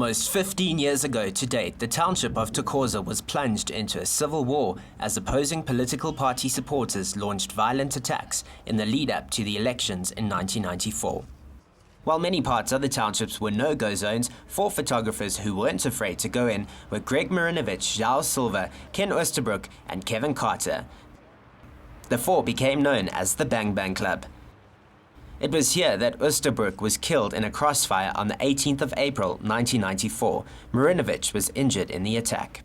Almost 15 years ago to date, the township of Thokoza was plunged into a civil war as opposing political party supporters launched violent attacks in the lead-up to the elections in 1994. While many parts of the townships were no-go zones, 4 photographers who weren't afraid to go in were Greg Marinovich, Joao Silva, Ken Oosterbroek, and Kevin Carter. The 4 became known as the Bang Bang Club. It was here that Oosterbroek was killed in a crossfire on the 18th of April 1994. Marinovich was injured in the attack.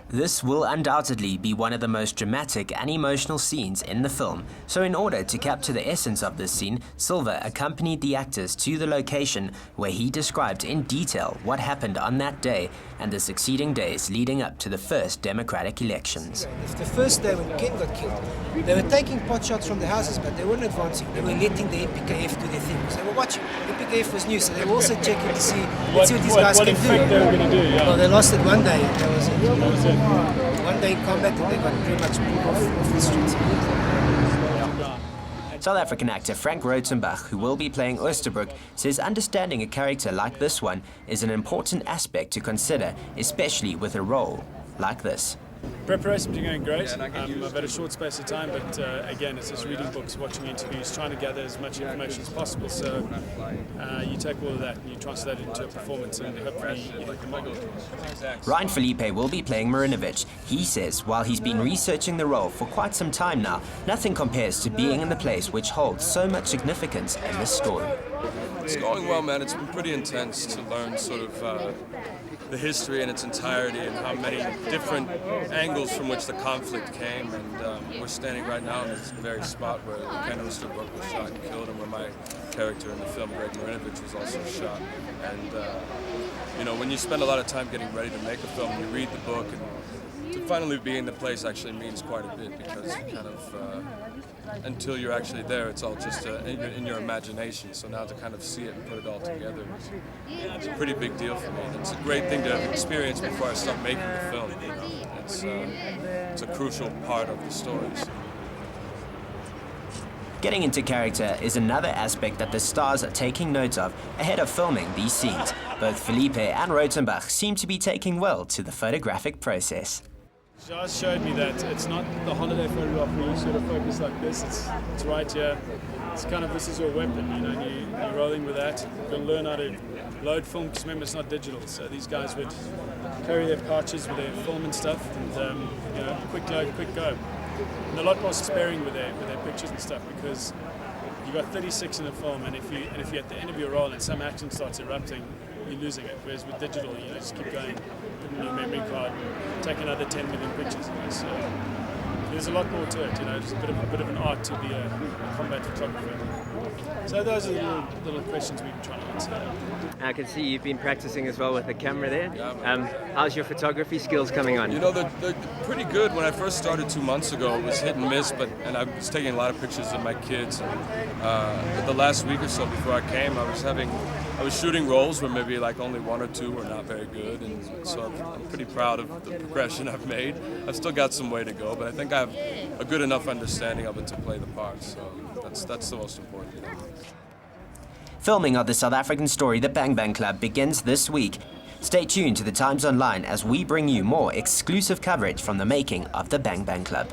This will undoubtedly be one of the most dramatic and emotional scenes in the film, so in order to capture the essence of this scene, Silva accompanied the actors to the location where he described in detail what happened on that day and the succeeding days leading up to the first democratic elections. The first day when Ken got killed, they were taking pot shots from the houses, but they weren't advancing. They were letting the MPKF do their thing. So they were watching. MPKF was new, so they were also checking to see, let's see what these guys can do. They were going to do, yeah. Well, they lost it one day, and that was it. That was it. One day in combat, and they got pretty much pulled off the streets. South African actor Frank Rautenbach, who will be playing Oosterbroek, says understanding a character like this one is an important aspect to consider, especially with a role like this. Preparation's been going great. I've had a short space of time, but again, it's just reading books, watching interviews, trying to gather as much information as possible. So you take all of that and you translate it into a performance, and hopefully you hit the mark. Phillippe will be playing Marinovich. He says while he's been researching the role for quite some time now, nothing compares to being in the place which holds so much significance in this story. It's going well, man. It's been pretty intense to learn sort of the history in its entirety and how many different angles from which the conflict came. And we're standing right now in this very spot where Ken Oosterbroek was shot and killed, and where my character in the film, Greg Marinovich, was also shot. And you know, when you spend a lot of time getting ready to make a film, you read the book, and to finally be in the place actually means quite a bit, because you kind of until you're actually there, it's all just in your imagination. So now to kind of see it and put it all together is a pretty big deal for me. And it's a great thing to have experienced before I start making the film. You know? It's a crucial part of the stories. Getting into character is another aspect that the stars are taking note of ahead of filming these scenes. Both Phillippe and Rautenbach seem to be taking well to the photographic process. Joao showed me that it's not the holiday photograph where you sort of focus like this. It's right here. It's kind of, this is your weapon, you know, and you're rolling with that. You've got to learn how to load film, because remember, it's not digital. So these guys would carry their pouches with their film and stuff, and you know, quick load, quick go. And a lot more sparing with their pictures and stuff, because you've got 36 in the film, and if you're at the end of your roll and some action starts erupting, you're losing it. Whereas with digital, you know, just keep going, put in your memory card, take another 10 million pictures. You know, so there's a lot more to it. You know, it's a bit of an art to be a combat photographer. So those are the little questions we've been trying to answer. I can see you've been practicing as well with the camera there. Yeah, how's your photography skills coming on? You know, they're pretty good. When I first started 2 months ago, it was hit and miss, and I was taking a lot of pictures of my kids. And the last week or so before I came, I was shooting roles where maybe like only 1 or 2 were not very good, and so I'm pretty proud of the progression I've made. I've still got some way to go, but I think I have a good enough understanding of it to play the part, so that's the most important thing. Filming of the South African story The Bang Bang Club begins this week. Stay tuned to the Times Online as we bring you more exclusive coverage from the making of The Bang Bang Club.